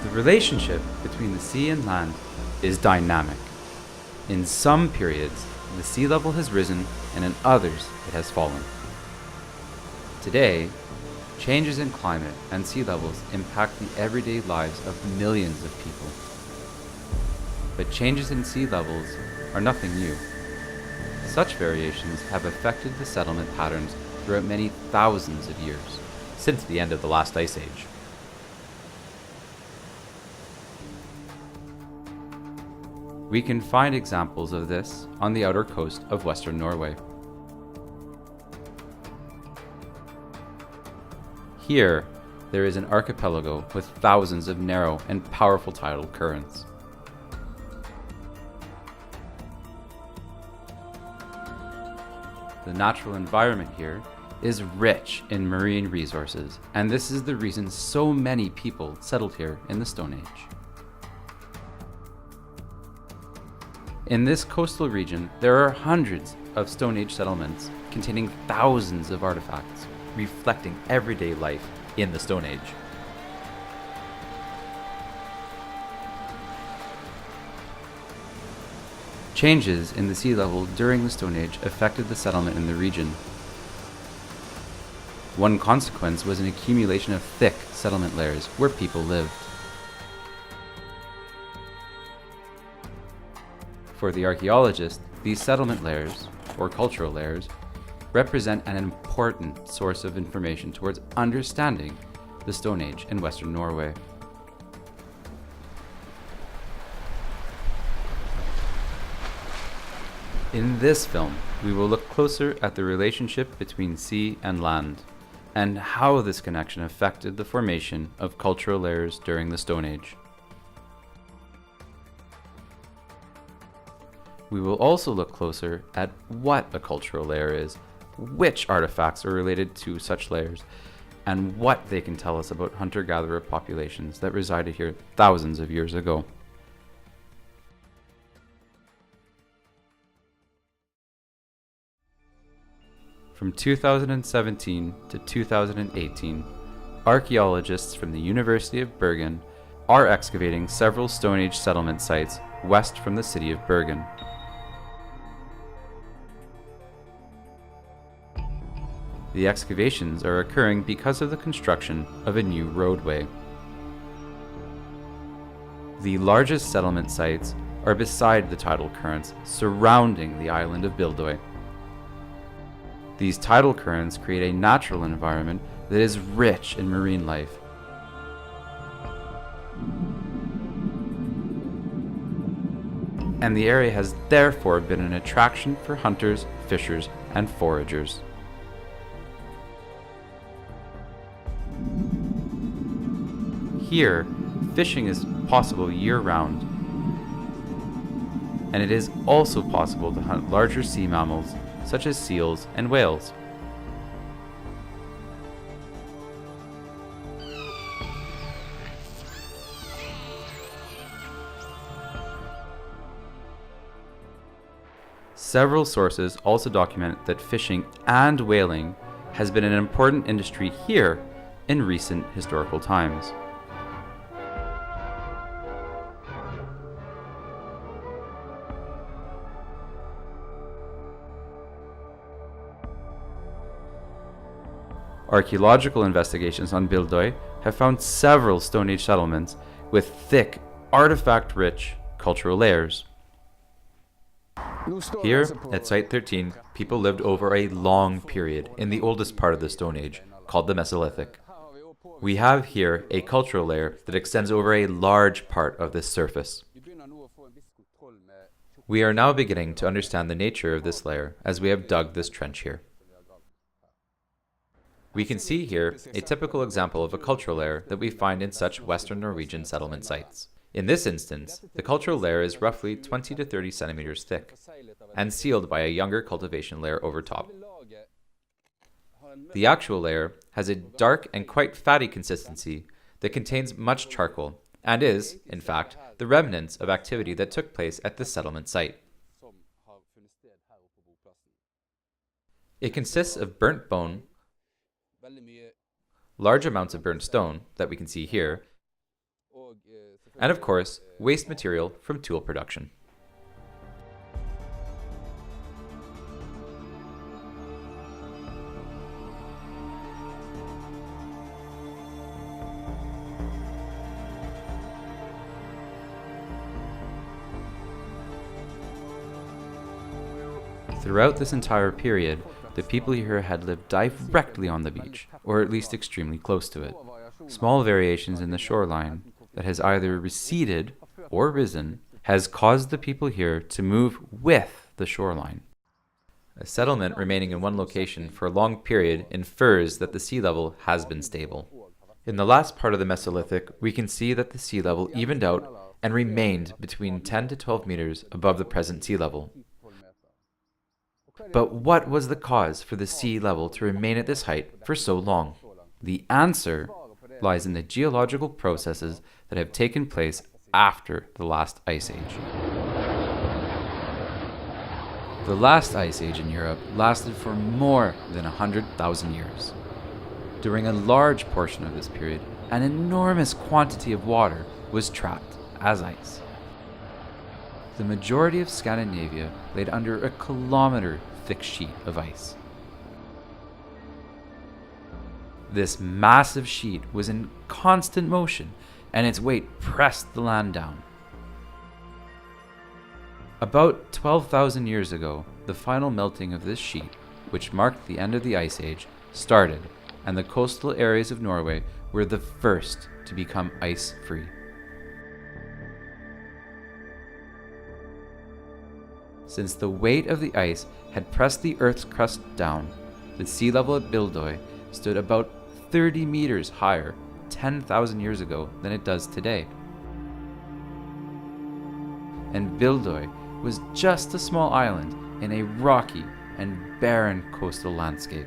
The relationship between the sea and land is dynamic. In some periods, the sea level has risen, and in others, it has fallen. Today, changes in climate and sea levels impact the everyday lives of millions of people. But changes in sea levels are nothing new. Such variations have affected the settlement patterns throughout many thousands of years, since the end of the last ice age. We can find examples of this on the outer coast of western Norway. Here, there is an archipelago with thousands of narrow and powerful tidal currents. The natural environment here is rich in marine resources, and this is the reason so many people settled here in the Stone Age. In this coastal region, there are hundreds of Stone Age settlements containing thousands of artifacts, reflecting everyday life in the Stone Age. Changes in the sea level during the Stone Age affected the settlement in the region. One consequence was an accumulation of thick settlement layers where people lived. For the archaeologist, these settlement layers, or cultural layers, represent an important source of information towards understanding the Stone Age in Western Norway. In this film, we will look closer at the relationship between sea and land, and how this connection affected the formation of cultural layers during the Stone Age. We will also look closer at what a cultural layer is, which artifacts are related to such layers, and what they can tell us about hunter-gatherer populations that resided here thousands of years ago. From 2017 to 2018, archaeologists from the University of Bergen are excavating several Stone Age settlement sites west from the city of Bergen. The excavations are occurring because of the construction of a new roadway. The largest settlement sites are beside the tidal currents surrounding the island of Bildøy. These tidal currents create a natural environment that is rich in marine life. And the area has therefore been an attraction for hunters, fishers, and foragers. Here, fishing is possible year-round, and it is also possible to hunt larger sea mammals such as seals and whales. Several sources also document that fishing and whaling has been an important industry here in recent historical times. Archaeological investigations on Bildøy have found several Stone Age settlements with thick, artifact-rich cultural layers. Here, at Site 13, people lived over a long period in the oldest part of the Stone Age, called the Mesolithic. We have here a cultural layer that extends over a large part of this surface. We are now beginning to understand the nature of this layer as we have dug this trench here. We can see here a typical example of a cultural layer that we find in such Western Norwegian settlement sites. In this instance, the cultural layer is roughly 20 to 30 centimeters thick and sealed by a younger cultivation layer over top. The actual layer has a dark and quite fatty consistency that contains much charcoal and is, in fact, the remnants of activity that took place at this settlement site. It consists of burnt bone, large amounts of burnt stone that we can see here, and of course, waste material from tool production. Throughout this entire period, the people here had lived directly on the beach, or at least extremely close to it. Small variations in the shoreline that has either receded or risen has caused the people here to move with the shoreline. A settlement remaining in one location for a long period infers that the sea level has been stable. In the last part of the Mesolithic, we can see that the sea level evened out and remained between 10 to 12 meters above the present sea level. But what was the cause for the sea level to remain at this height for so long? The answer lies in the geological processes that have taken place after the last ice age. The last ice age in Europe lasted for more than 100,000 years. During a large portion of this period, an enormous quantity of water was trapped as ice. The majority of Scandinavia laid under a kilometer-thick sheet of ice. This massive sheet was in constant motion, and its weight pressed the land down. About 12,000 years ago, the final melting of this sheet, which marked the end of the Ice Age, started, and the coastal areas of Norway were the first to become ice-free. Since the weight of the ice had pressed the Earth's crust down, the sea level at Bildøy stood about 30 meters higher 10,000 years ago than it does today. And Bildøy was just a small island in a rocky and barren coastal landscape.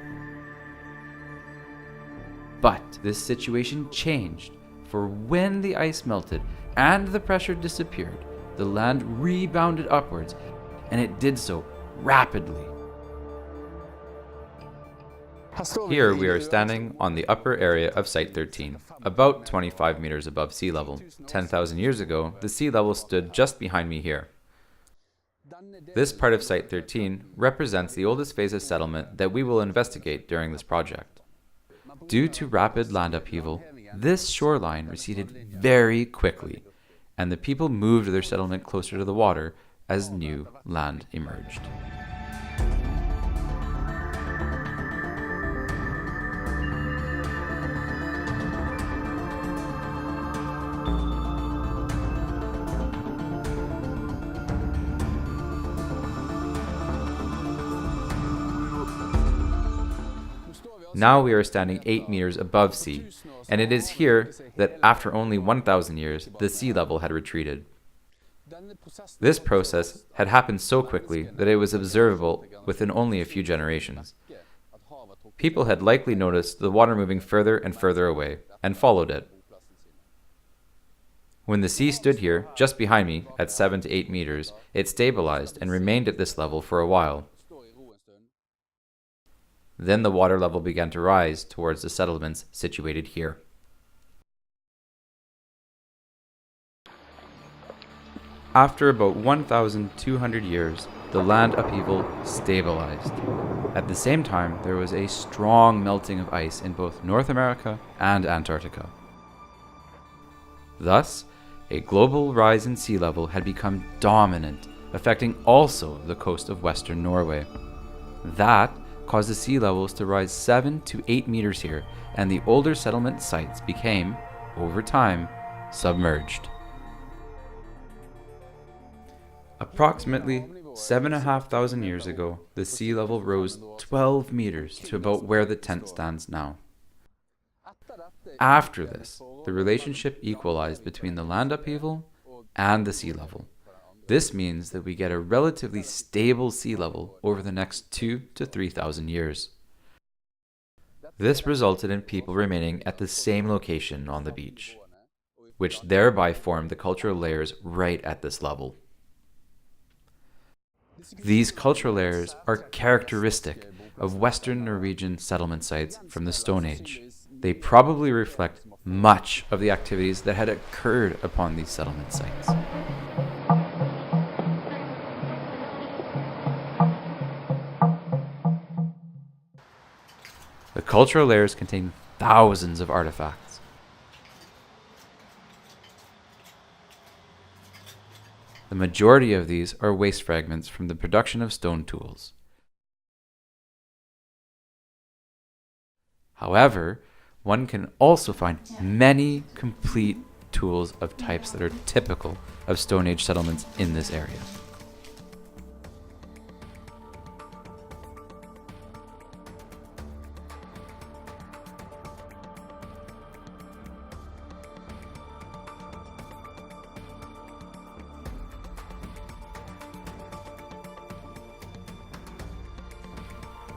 But this situation changed, for when the ice melted and the pressure disappeared, the land rebounded upwards, and it did so rapidly. Here we are standing on the upper area of Site 13, about 25 meters above sea level. 10,000 years ago, the sea level stood just behind me here. This part of Site 13 represents the oldest phase of settlement that we will investigate during this project. Due to rapid land upheaval, this shoreline receded very quickly, and the people moved their settlement closer to the water as new land emerged. Now we are standing 8 meters above sea, and it is here that after only 1,000 years, the sea level had retreated. This process had happened so quickly that it was observable within only a few generations. People had likely noticed the water moving further and further away, and followed it. When the sea stood here, just behind me, at 7 to 8 meters, it stabilized and remained at this level for a while. Then the water level began to rise towards the settlements situated here. After about 1,200 years, the land upheaval stabilized. At the same time, there was a strong melting of ice in both North America and Antarctica. Thus, a global rise in sea level had become dominant, affecting also the coast of western Norway. That caused the sea levels to rise 7 to 8 meters here, and the older settlement sites became, over time, submerged. Approximately 7,500 years ago, the sea level rose 12 meters to about where the tent stands now. After this, the relationship equalized between the land upheaval and the sea level. This means that we get a relatively stable sea level over the next 2 to 3,000 years. This resulted in people remaining at the same location on the beach, which thereby formed the cultural layers right at this level. These cultural layers are characteristic of Western Norwegian settlement sites from the Stone Age. They probably reflect much of the activities that had occurred upon these settlement sites. The cultural layers contain thousands of artifacts. The majority of these are waste fragments from the production of stone tools. However, one can also find many complete tools of types that are typical of Stone Age settlements in this area.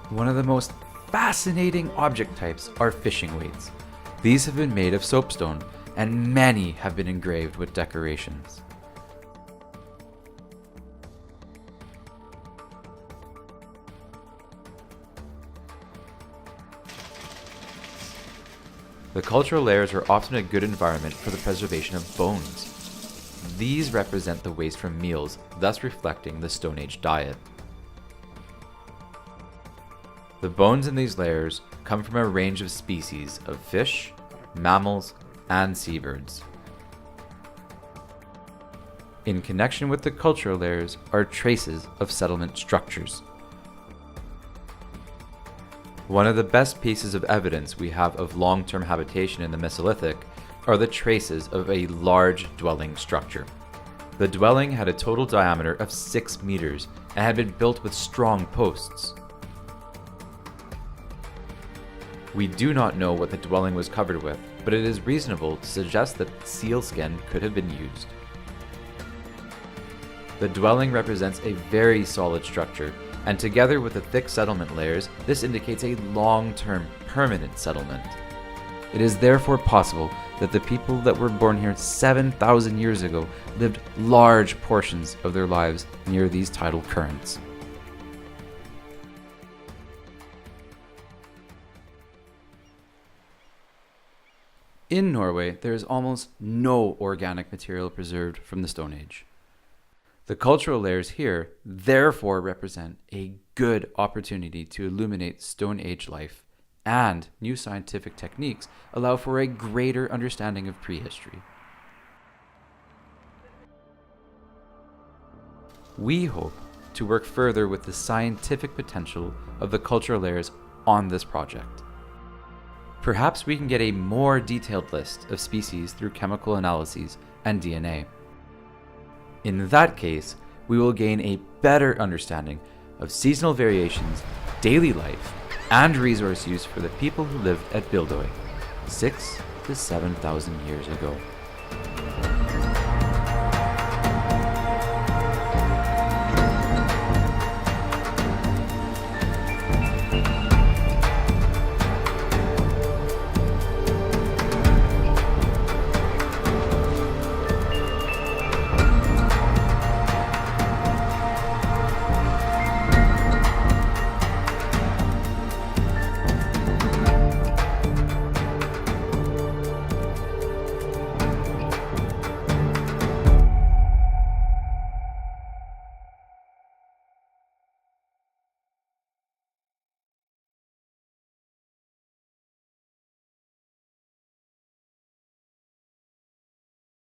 One of the most fascinating object types are fishing weights. These have been made of soapstone, and many have been engraved with decorations. The cultural layers are often a good environment for the preservation of bones. These represent the waste from meals, thus reflecting the Stone Age diet. The bones in these layers come from a range of species of fish, mammals, and seabirds. In connection with the cultural layers are traces of settlement structures. One of the best pieces of evidence we have of long-term habitation in the Mesolithic are the traces of a large dwelling structure. The dwelling had a total diameter of 6 meters and had been built with strong posts. We do not know what the dwelling was covered with, but it is reasonable to suggest that seal skin could have been used. The dwelling represents a very solid structure, and together with the thick settlement layers, this indicates a long-term, permanent settlement. It is therefore possible that the people that were born here 7,000 years ago lived large portions of their lives near these tidal currents. In Norway, there is almost no organic material preserved from the Stone Age. The cultural layers here therefore represent a good opportunity to illuminate Stone Age life, and new scientific techniques allow for a greater understanding of prehistory. We hope to work further with the scientific potential of the cultural layers on this project. Perhaps we can get a more detailed list of species through chemical analyses and DNA. In that case, we will gain a better understanding of seasonal variations, daily life, and resource use for the people who lived at Bildøy 6,000 to 7,000 years ago.